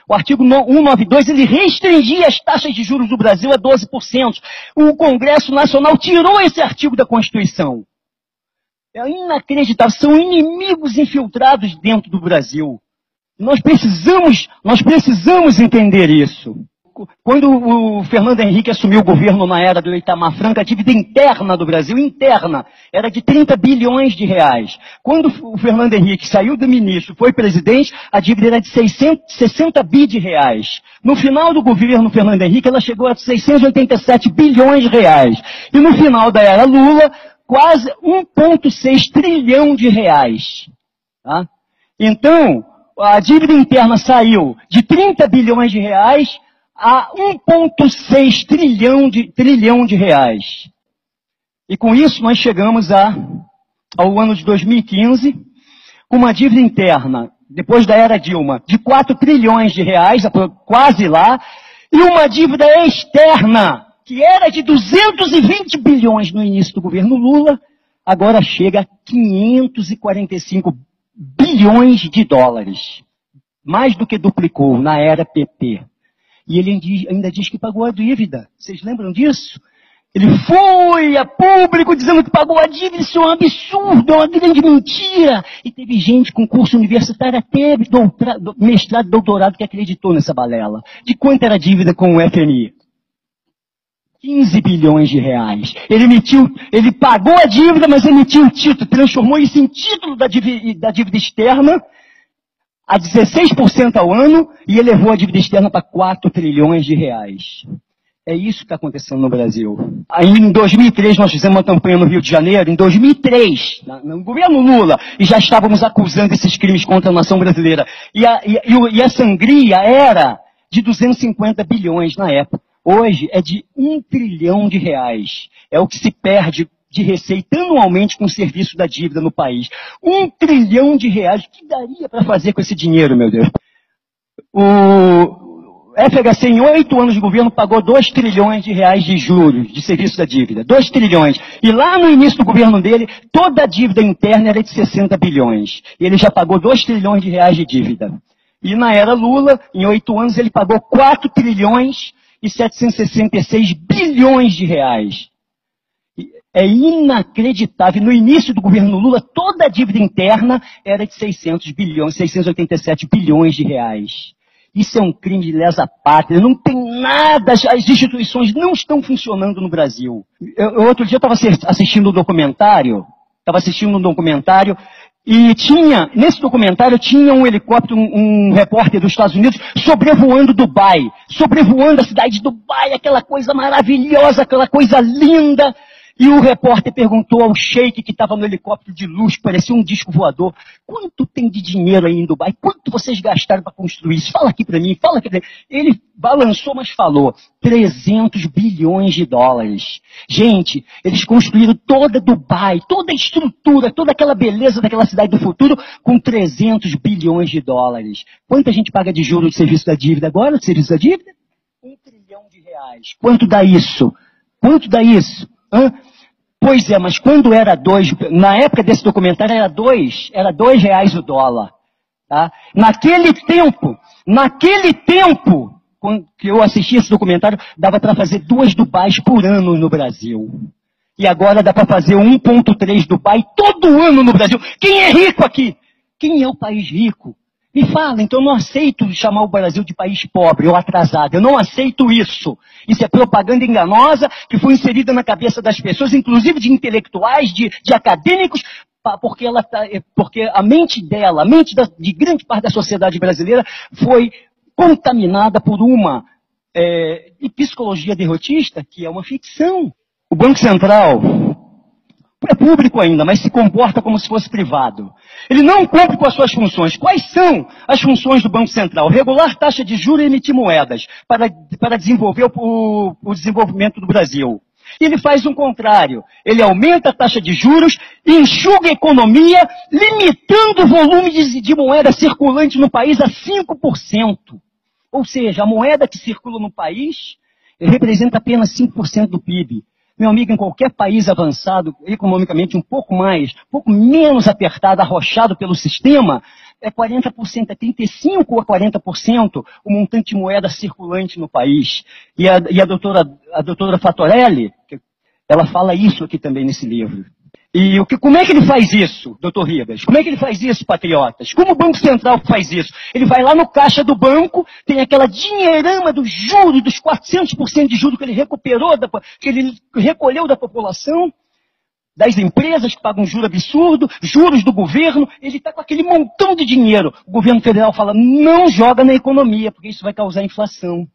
O artigo 192, ele restringia as taxas de juros do Brasil a 12%. O Congresso Nacional tirou esse artigo da Constituição. É inacreditável, são inimigos infiltrados dentro do Brasil. Nós precisamos entender isso. Quando o Fernando Henrique assumiu o governo na era do Itamar Franco, a dívida interna do Brasil, interna, era de 30 bilhões de reais. Quando o Fernando Henrique saiu do ministro, foi presidente, a dívida era de 60 bi de reais. No final do governo Fernando Henrique, ela chegou a 687 bilhões de reais. E no final da era Lula, quase 1,6 trilhão de reais. Tá? Então, a dívida interna saiu de 30 bilhões de reais a 1,6 trilhão de reais. E com isso nós chegamos ao ano de 2015, com uma dívida interna, depois da era Dilma, de 4 trilhões de reais, quase lá, e uma dívida externa, que era de 220 bilhões no início do governo Lula, agora chega a 545 bilhões de dólares. Mais do que duplicou na era PT. E ele ainda diz que pagou a dívida. Vocês lembram disso? Ele foi a público dizendo que pagou a dívida. Isso é um absurdo, é uma grande mentira. E teve gente com curso universitário, até mestrado, doutorado, que acreditou nessa balela. De quanto era a dívida com o FMI? 15 bilhões de reais. Ele pagou a dívida, mas emitiu o título, transformou isso em título da dívida externa, a 16% ao ano, e elevou a dívida externa para 4 trilhões de reais. É isso que está acontecendo no Brasil. Aí, em 2003, nós fizemos uma campanha no Rio de Janeiro, em 2003, no governo Lula, e já estávamos acusando esses crimes contra a nação brasileira. E a sangria era de 250 bilhões na época. Hoje é de 1 trilhão de reais. É o que se perde de receita anualmente com o serviço da dívida no país. 1 trilhão de reais. O que daria para fazer com esse dinheiro, meu Deus? O FHC, em 8 anos de governo, pagou 2 trilhões de reais de juros de serviço da dívida. 2 trilhões. E lá no início do governo dele, toda a dívida interna era de 60 bilhões. E ele já pagou 2 trilhões de reais de dívida. E na era Lula, em 8 anos, ele pagou 4 trilhões e 766 bilhões de reais. É inacreditável. No início do governo Lula, toda a dívida interna era de 687 bilhões de reais. Isso é um crime de lesa pátria. Não tem nada, as instituições não estão funcionando no Brasil. Outro dia eu estava assistindo um documentário, e nesse documentário tinha um helicóptero, um repórter dos Estados Unidos, sobrevoando Dubai, sobrevoando a cidade de Dubai, aquela coisa maravilhosa, aquela coisa linda. E o repórter perguntou ao sheik que estava no helicóptero de luxo, parecia um disco voador, quanto tem de dinheiro aí em Dubai? Quanto vocês gastaram para construir isso? Fala aqui para mim, fala aqui para mim. Ele balançou, mas falou, 300 bilhões de dólares. Gente, eles construíram toda Dubai, toda a estrutura, toda aquela beleza daquela cidade do futuro com 300 bilhões de dólares. Quanto a gente paga de juros de serviço da dívida agora, de serviço da dívida? 1 trilhão de reais. Quanto dá isso? Quanto dá isso? Pois é, mas quando era 2, na época desse documentário era 2 reais o dólar. Tá? Naquele tempo, quando eu assisti esse documentário, dava para fazer 2 Dubais por ano no Brasil. E agora dá para fazer 1,3 Dubai todo ano no Brasil. Quem é rico aqui? Quem é o país rico? Me fala, então eu não aceito chamar o Brasil de país pobre ou atrasado. Eu não aceito isso. Isso é propaganda enganosa que foi inserida na cabeça das pessoas, inclusive de intelectuais, de acadêmicos, porque a mente dela, de grande parte da sociedade brasileira foi contaminada por uma psicologia derrotista, que é uma ficção. O Banco Central é público ainda, mas se comporta como se fosse privado. Ele não cumpre com as suas funções. Quais são as funções do Banco Central? Regular taxa de juros e emitir moedas para desenvolver o desenvolvimento do Brasil. E ele faz o contrário. Ele aumenta a taxa de juros, enxuga a economia, limitando o volume de moeda circulante no país a 5%. Ou seja, a moeda que circula no país representa apenas 5% do PIB. Meu amigo, em qualquer país avançado, economicamente um pouco menos apertado, arrochado pelo sistema, é 40%, é 35% ou 40% o montante de moeda circulante no país. E a doutora Fatorelli, ela fala isso aqui também nesse livro. E como é que ele faz isso, doutor Ribas? Como é que ele faz isso, patriotas? Como o Banco Central faz isso? Ele vai lá no caixa do banco, tem aquela dinheirama dos juros, dos 400% de juros que ele recuperou, que ele recolheu da população, das empresas que pagam juro absurdo, juros do governo, ele está com aquele montão de dinheiro. O governo federal fala, não joga na economia, porque isso vai causar inflação.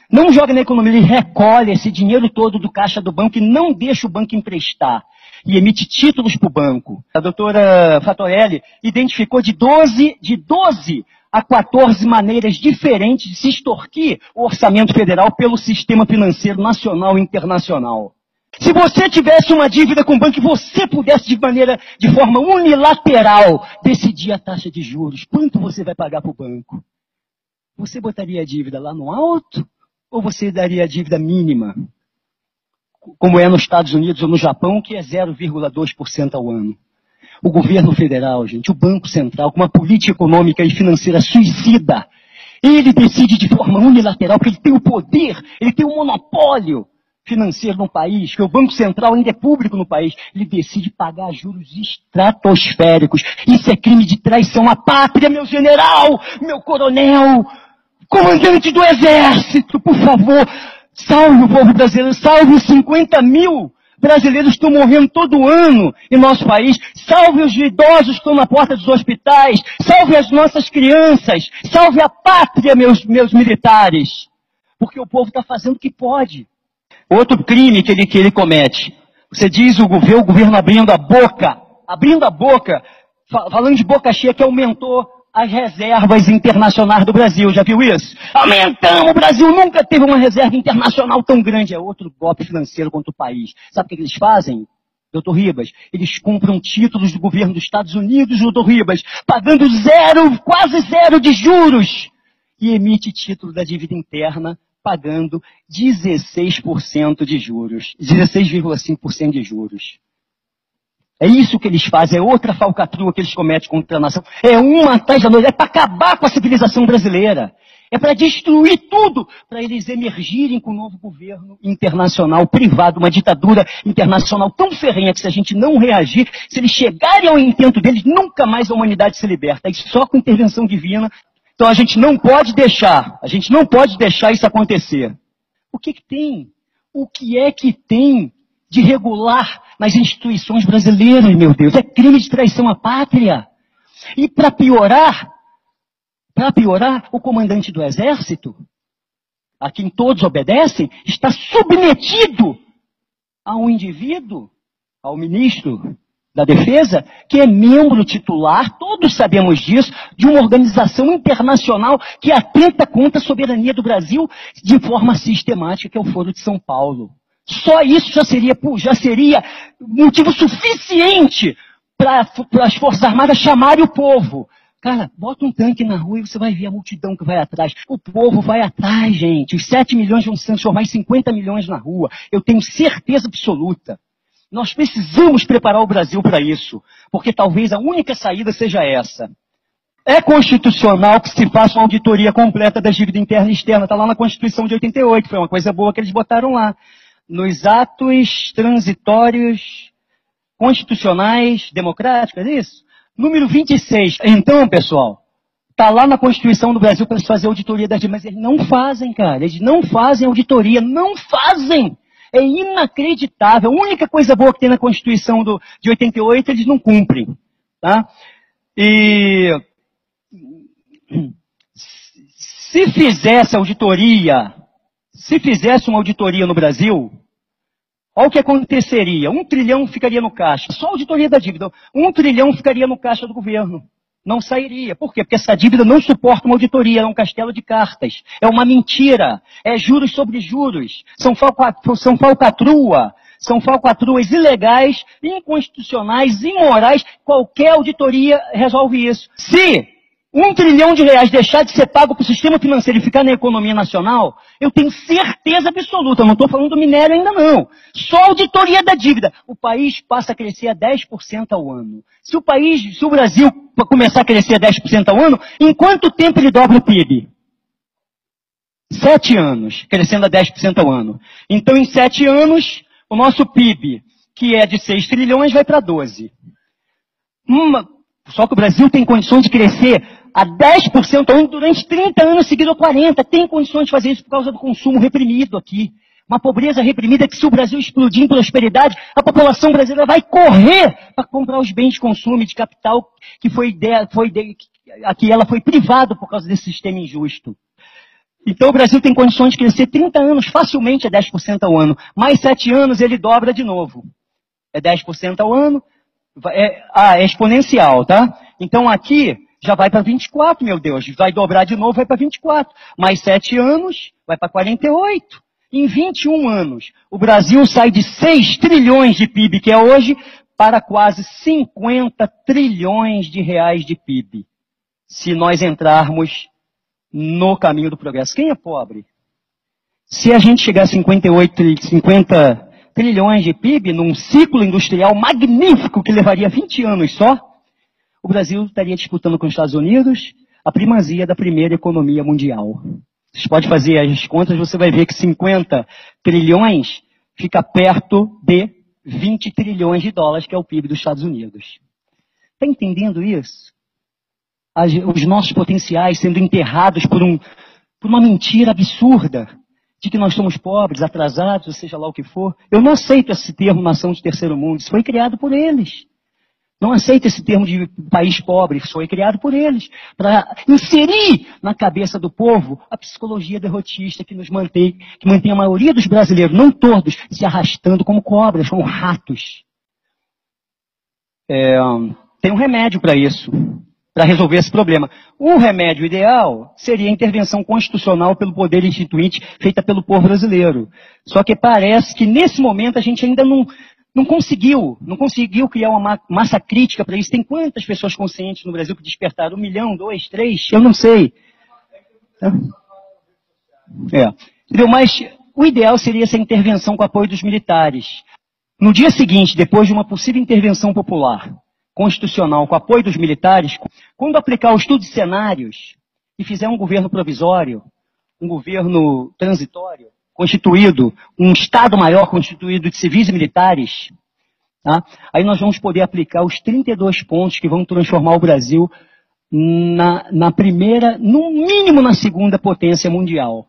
Não joga na economia, ele recolhe esse dinheiro todo do caixa do banco e não deixa o banco emprestar. E emite títulos para o banco. A doutora Fatorelli identificou de 12 a 14 maneiras diferentes de se extorquir o orçamento federal pelo sistema financeiro nacional e internacional. Se você tivesse uma dívida com o banco e você pudesse de forma unilateral decidir a taxa de juros, quanto você vai pagar para o banco? Você botaria a dívida lá no alto ou você daria a dívida mínima? Como é nos Estados Unidos ou no Japão, que é 0,2% ao ano. O governo federal, gente, o Banco Central, com uma política econômica e financeira suicida, ele decide de forma unilateral, porque ele tem o poder, ele tem o monopólio financeiro no país, que o Banco Central ainda é público no país, ele decide pagar juros estratosféricos. Isso é crime de traição à pátria, meu general, meu coronel, comandante do exército, por favor. Salve o povo brasileiro, salve os 50 mil brasileiros que estão morrendo todo ano em nosso país, salve os idosos que estão na porta dos hospitais, salve as nossas crianças, salve a pátria, meus militares. Porque o povo está fazendo o que pode. Outro crime que ele comete, você diz o governo abrindo a boca, falando de boca cheia, que aumentou as reservas internacionais do Brasil, já viu isso? Aumentamos, o Brasil nunca teve uma reserva internacional tão grande. É outro golpe financeiro contra o país. Sabe o que eles fazem, doutor Ribas? Eles compram títulos do governo dos Estados Unidos, doutor Ribas, pagando quase zero de juros. E emite título da dívida interna, pagando 16% de juros. 16,5% de juros. É isso que eles fazem, é outra falcatrua que eles cometem contra a nação. É uma atrás da outra, é para acabar com a civilização brasileira. É para destruir tudo, para eles emergirem com um novo governo internacional, privado, uma ditadura internacional tão ferrenha que se a gente não reagir, se eles chegarem ao intento deles, nunca mais a humanidade se liberta. É só com intervenção divina. Então a gente não pode deixar isso acontecer. O que tem? O que é que tem de regular nas instituições brasileiras, meu Deus? É crime de traição à pátria. E para piorar, o comandante do exército, a quem todos obedecem, está submetido a um indivíduo, ao ministro da Defesa, que é membro titular, todos sabemos disso, de uma organização internacional que atenta contra a soberania do Brasil de forma sistemática, que é o Foro de São Paulo. Só isso já seria motivo suficiente para as Forças Armadas chamarem o povo. Cara, bota um tanque na rua e você vai ver a multidão que vai atrás. O povo vai atrás, gente. Os 7 milhões vão se transformar em 50 milhões na rua. Eu tenho certeza absoluta. Nós precisamos preparar o Brasil para isso, porque talvez a única saída seja essa. É constitucional que se faça uma auditoria completa da dívida interna e externa. Está lá na Constituição de 88, foi uma coisa boa que eles botaram lá. Nos atos transitórios constitucionais democráticos, é isso? Número 26. Então, pessoal, está lá na Constituição do Brasil para eles fazerem auditoria das dívidas, mas eles não fazem, cara. Eles não fazem auditoria, não fazem. É inacreditável. A única coisa boa que tem na Constituição de 88, eles não cumprem. Tá? E se fizesse uma auditoria no Brasil, olha o que aconteceria. 1 trilhão ficaria no caixa. Só a auditoria da dívida. 1 trilhão ficaria no caixa do governo. Não sairia. Por quê? Porque essa dívida não suporta uma auditoria, é um castelo de cartas. É uma mentira. É juros sobre juros. São falcatruas ilegais, inconstitucionais, imorais. Qualquer auditoria resolve isso. Se R$ 1 trilhão deixar de ser pago para o sistema financeiro e ficar na economia nacional, eu tenho certeza absoluta, eu não estou falando do minério ainda não. Só a auditoria da dívida. O país passa a crescer a 10% ao ano. Se o Brasil começar a crescer a 10% ao ano, em quanto tempo ele dobra o PIB? 7 anos, crescendo a 10% ao ano. Então, em 7 anos, o nosso PIB, que é de 6 trilhões, vai para 12. Só que o Brasil tem condições de crescer a 10% ao ano durante 30 anos seguidos ou 40. Tem condições de fazer isso por causa do consumo reprimido aqui. Uma pobreza reprimida que, se o Brasil explodir em prosperidade, a população brasileira vai correr para comprar os bens de consumo e de capital a que ela foi privada por causa desse sistema injusto. Então o Brasil tem condições de crescer 30 anos facilmente a 10% ao ano. Mais 7 anos ele dobra de novo. É 10% ao ano. É exponencial, tá? Então aqui já vai para 24, meu Deus. Vai dobrar de novo, vai para 24. Mais 7 anos, vai para 48. Em 21 anos, o Brasil sai de 6 trilhões de PIB, que é hoje, para quase 50 trilhões de reais de PIB. Se nós entrarmos no caminho do progresso. Quem é pobre? Se a gente chegar a 50 trilhões de PIB num ciclo industrial magnífico que levaria 20 anos só, o Brasil estaria disputando com os Estados Unidos a primazia da primeira economia mundial. Vocês podem fazer as contas, você vai ver que 50 trilhões fica perto de 20 trilhões de dólares, que é o PIB dos Estados Unidos. Está entendendo isso? Os nossos potenciais sendo enterrados por uma mentira absurda de que nós somos pobres, atrasados, ou seja lá o que for. Eu não aceito esse termo nação de terceiro mundo, isso foi criado por eles. Não aceito esse termo de país pobre, isso foi criado por eles, para inserir na cabeça do povo a psicologia derrotista que mantém a maioria dos brasileiros, não todos, se arrastando como cobras, como ratos. Tem um remédio para isso, para resolver esse problema. O remédio ideal seria a intervenção constitucional pelo poder instituinte feita pelo povo brasileiro. Só que parece que nesse momento a gente ainda não conseguiu criar uma massa crítica para isso. Tem quantas pessoas conscientes no Brasil que despertaram? 1 milhão, 2, 3? Eu não sei. Entendeu? Mas o ideal seria essa intervenção com apoio dos militares. No dia seguinte, depois de uma possível intervenção popular, constitucional, com apoio dos militares, quando aplicar o estudo de cenários e fizer um governo provisório, um governo transitório, constituído, um Estado maior constituído de civis e militares, tá? Aí nós vamos poder aplicar os 32 pontos que vão transformar o Brasil na primeira, no mínimo na segunda potência mundial.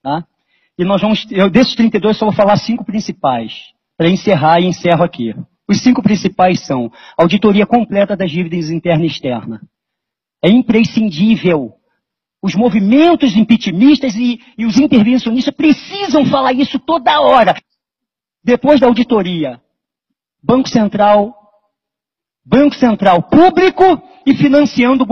Tá? E desses 32 só vou falar 5 principais, para encerrar e encerro aqui. Os 5 principais são auditoria completa das dívidas interna e externa. É imprescindível. Os movimentos impeachmentistas e os intervencionistas precisam falar isso toda hora. Depois da auditoria, Banco Central público e financiando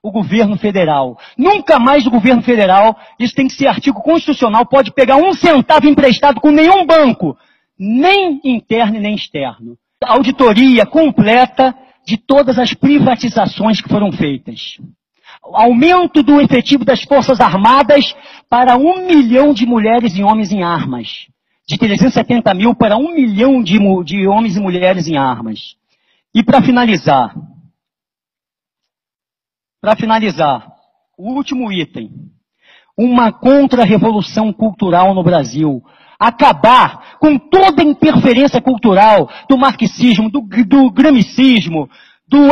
o governo federal. Nunca mais o governo federal, isso tem que ser artigo constitucional, pode pegar 1 centavo emprestado com nenhum banco, nem interno e nem externo. Auditoria completa de todas as privatizações que foram feitas. Aumento do efetivo das Forças Armadas para 1 milhão de mulheres e homens em armas. De 370 mil para 1 milhão de homens e mulheres em armas. E para finalizar, o último item. Uma contra-revolução cultural no Brasil. Acabar com toda a interferência cultural do marxismo, do gramicismo, do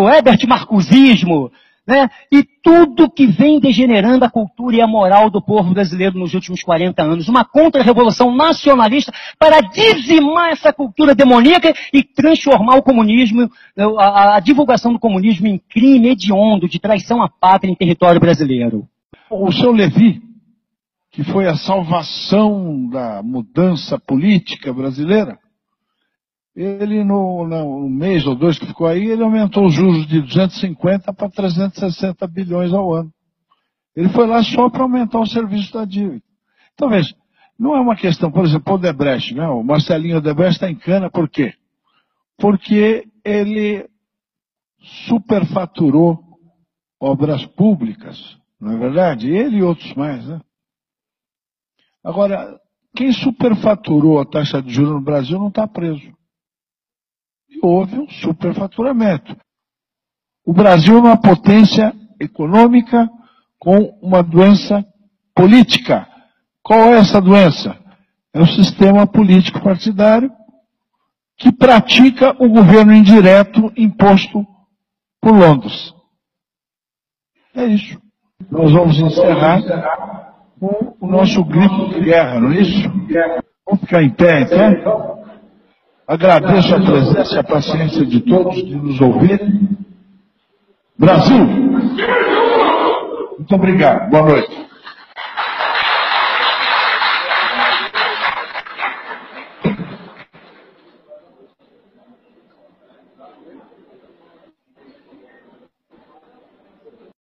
Herbert Marcusismo, né? E tudo que vem degenerando a cultura e a moral do povo brasileiro nos últimos 40 anos. Uma contra-revolução nacionalista para dizimar essa cultura demoníaca e transformar o comunismo, a divulgação do comunismo em crime hediondo de traição à pátria em território brasileiro. O seu Levi, que foi a salvação da mudança política brasileira, ele no mês ou 2 que ficou aí, ele aumentou os juros de 250 para 360 bilhões ao ano. Ele foi lá só para aumentar o serviço da dívida. Então veja, não é uma questão, por exemplo, o Odebrecht, né? O Marcelinho Odebrecht está em cana, por quê? Porque ele superfaturou obras públicas, não é verdade? Ele e outros mais, né? Agora, quem superfaturou a taxa de juros no Brasil não está preso. E houve um superfaturamento. O Brasil é uma potência econômica com uma doença política. Qual é essa doença? É o sistema político partidário que pratica o governo indireto imposto por Londres. É isso. Nós vamos encerrar com o nosso grito de guerra, não é isso? Vamos ficar em pé, então? Agradeço a presença e a paciência de todos de nos ouvir. Brasil! Muito obrigado. Boa noite.